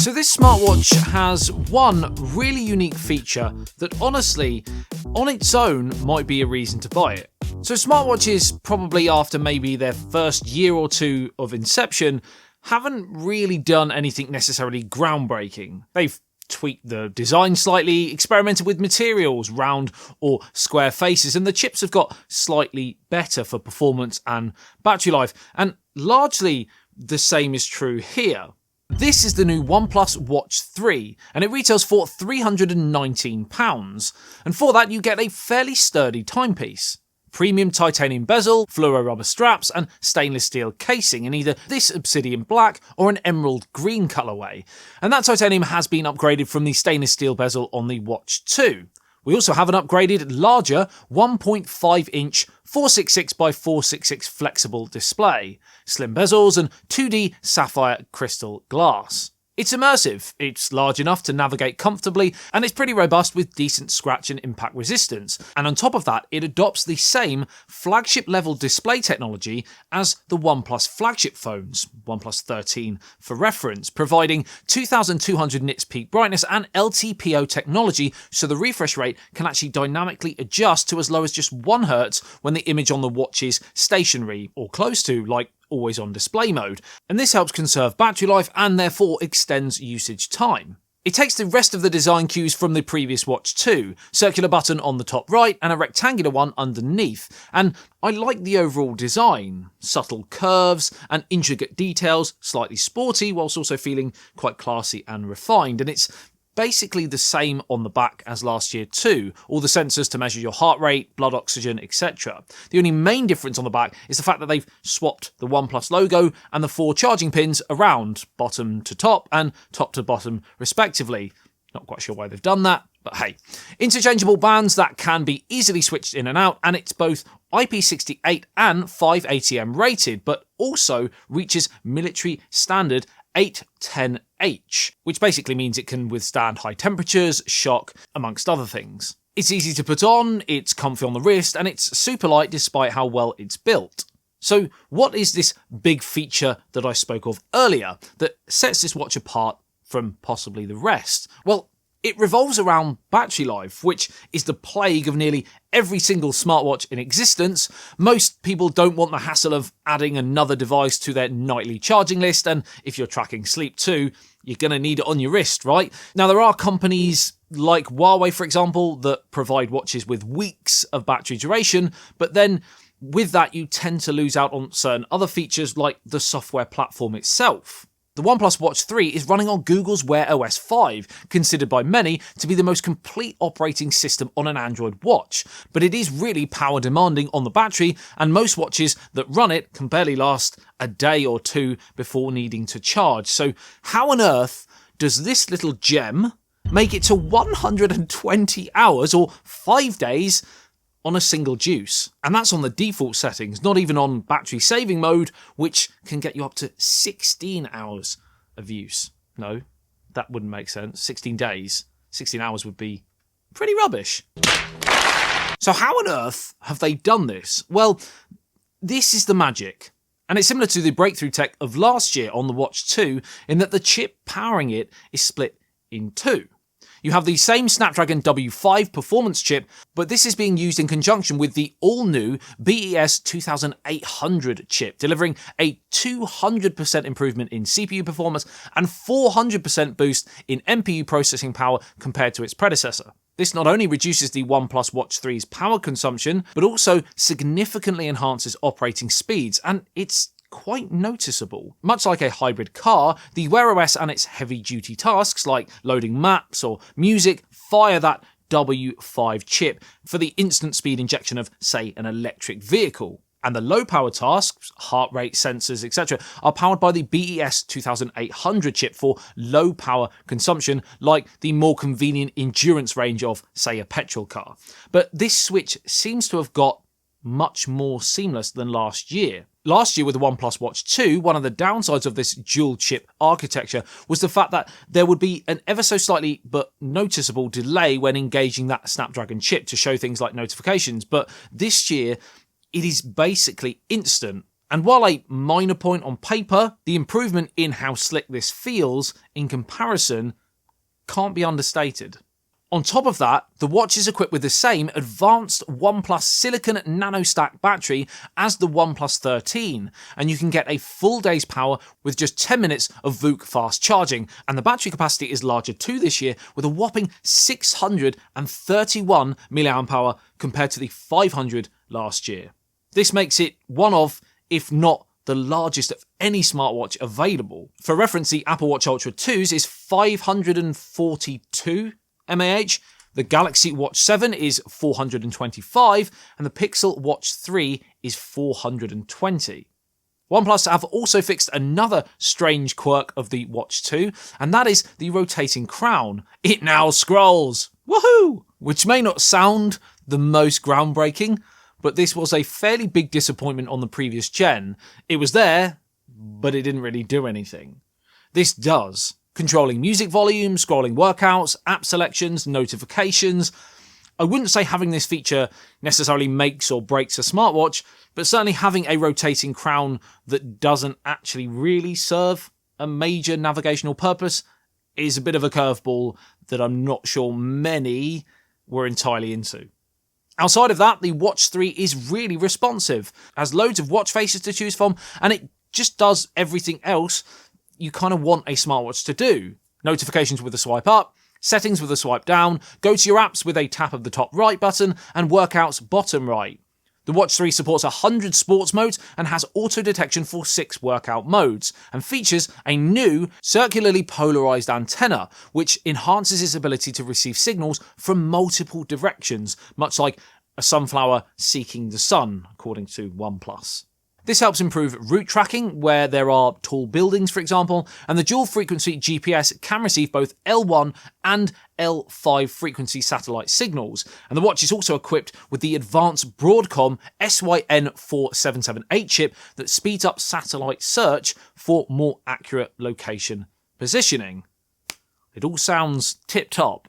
So this smartwatch has one really unique feature that honestly, on its own, might be a reason to buy it. So smartwatches, probably after maybe their first year or two of inception, haven't really done anything necessarily groundbreaking. They've tweaked the design slightly, experimented with materials, round or square faces, and the chips have got slightly better for performance and battery life. And largely the same is true here. This is the new OnePlus Watch 3, and it retails for £319. And for that you get a fairly sturdy timepiece. Premium titanium bezel, fluoro rubber straps, and stainless steel casing in either this obsidian black or an emerald green colourway. And that titanium has been upgraded from the stainless steel bezel on the Watch 2. We also have an upgraded, larger 1.5-inch 466 by 466 flexible display, slim bezels, and 2D sapphire crystal glass. It's immersive, it's large enough to navigate comfortably, and it's pretty robust with decent scratch and impact resistance. And on top of that, it adopts the same flagship-level display technology as the OnePlus flagship phones, OnePlus 13 for reference, providing 2200 nits peak brightness and LTPO technology, so the refresh rate can actually dynamically adjust to as low as just 1 Hz when the image on the watch is stationary, or close to, like always on display mode, and this helps conserve battery life and therefore extends usage time. It takes the rest of the design cues from the previous Watch 2, circular button on the top right and a rectangular one underneath, and I like the overall design. Subtle curves and intricate details, slightly sporty whilst also feeling quite classy and refined, and it's basically the same on the back as last year too, all the sensors to measure your heart rate, blood oxygen, etc. The only main difference on the back is the fact that they've swapped the OnePlus logo and the 4 charging pins around, bottom to top and top to bottom respectively. Not quite sure why they've done that, but hey. Interchangeable bands that can be easily switched in and out, and it's both IP68 and 5 ATM rated, but also reaches military standard 810H, which basically means it can withstand high temperatures, shock, amongst other things. It's easy to put on, it's comfy on the wrist, and it's super light despite how well it's built. So what is this big feature that I spoke of earlier that sets this watch apart from possibly the rest? Well, it revolves around battery life, which is the plague of nearly every single smartwatch in existence. Most people don't want the hassle of adding another device to their nightly charging list, and if you're tracking sleep too, you're going to need it on your wrist, right? Now, there are companies like Huawei, for example, that provide watches with weeks of battery duration, but then with that you tend to lose out on certain other features like the software platform itself. The OnePlus Watch 3 is running on Google's Wear OS 5, considered by many to be the most complete operating system on an Android watch, but it is really power demanding on the battery, and most watches that run it can barely last a day or two before needing to charge. So how on earth does this little gem make it to 120 hours or 5 days on a single juice? And that's on the default settings, not even on battery saving mode, which can get you up to 16 hours of use. No, that wouldn't make sense. 16 days. 16 hours would be pretty rubbish. So how on earth have they done this? Well, this is the magic. And it's similar to the breakthrough tech of last year on the Watch 2 in that the chip powering it is split in two. You have the same Snapdragon W5 performance chip, but this is being used in conjunction with the all-new BES 2800 chip, delivering a 200% improvement in CPU performance and 400% boost in NPU processing power compared to its predecessor. This not only reduces the OnePlus Watch 3's power consumption, but also significantly enhances operating speeds, and it's quite noticeable. Much like a hybrid car, the Wear OS and its heavy-duty tasks like loading maps or music fire that W5 chip for the instant speed injection of, say, an electric vehicle. And the low-power tasks, heart rate sensors, etc., are powered by the BES 2800 chip for low-power consumption, like the more convenient endurance range of, say, a petrol car. But this switch seems to have got much more seamless than last year. Last year with the OnePlus Watch 2, one of the downsides of this dual-chip architecture was the fact that there would be an ever so slightly but noticeable delay when engaging that Snapdragon chip to show things like notifications, but this year it is basically instant. And while a minor point on paper, the improvement in how slick this feels in comparison can't be understated. On top of that, the watch is equipped with the same advanced OnePlus silicon nanostack battery as the OnePlus 13, and you can get a full day's power with just 10 minutes of VOOC fast charging, and the battery capacity is larger too this year with a whopping 631 mAh compared to the 500 last year. This makes it one of, if not the largest of any smartwatch available. For reference, the Apple Watch Ultra 2's is 542 mAh, the Galaxy Watch 7 is 425, and the Pixel Watch 3 is 420. OnePlus have also fixed another strange quirk of the Watch 2, and that is the rotating crown. It now scrolls! Woohoo! Which may not sound the most groundbreaking, but this was a fairly big disappointment on the previous gen. It was there, but it didn't really do anything. This does. Controlling music volume, scrolling workouts, app selections, notifications. I wouldn't say having this feature necessarily makes or breaks a smartwatch, but certainly having a rotating crown that doesn't actually really serve a major navigational purpose is a bit of a curveball that I'm not sure many were entirely into. Outside of that, the Watch 3 is really responsive, has loads of watch faces to choose from, and it just does everything else you kind of want a smartwatch to do. Notifications with a swipe up, settings with a swipe down, go to your apps with a tap of the top right button, and workouts bottom right. The Watch 3 supports 100 sports modes and has auto detection for 6 workout modes, and features a new circularly polarized antenna, which enhances its ability to receive signals from multiple directions, much like a sunflower seeking the sun, according to OnePlus. This helps improve route tracking where there are tall buildings, for example, and the dual-frequency GPS can receive both L1 and L5 frequency satellite signals, and the watch is also equipped with the advanced Broadcom SYN4778 chip that speeds up satellite search for more accurate location positioning. It all sounds tip-top.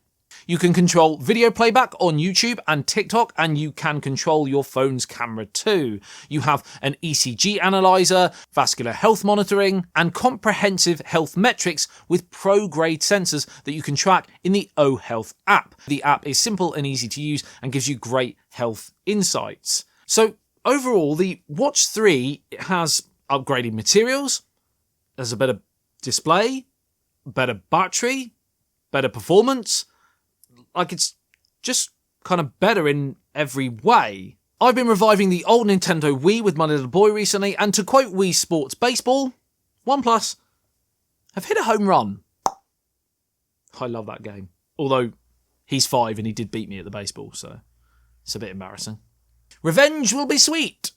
You can control video playback on YouTube and TikTok, and you can control your phone's camera too. You have an ECG analyzer, vascular health monitoring, and comprehensive health metrics with pro-grade sensors that you can track in the O Health app. The app is simple and easy to use and gives you great health insights. So overall, the Watch 3 has upgraded materials, there's a better display, better battery, better performance. Like, it's just kind of better in every way. I've been reviving the old Nintendo Wii with my little boy recently, and to quote Wii Sports Baseball, OnePlus have hit a home run. I love that game. Although, he's 5 and he did beat me at the baseball, so it's a bit embarrassing. Revenge will be sweet!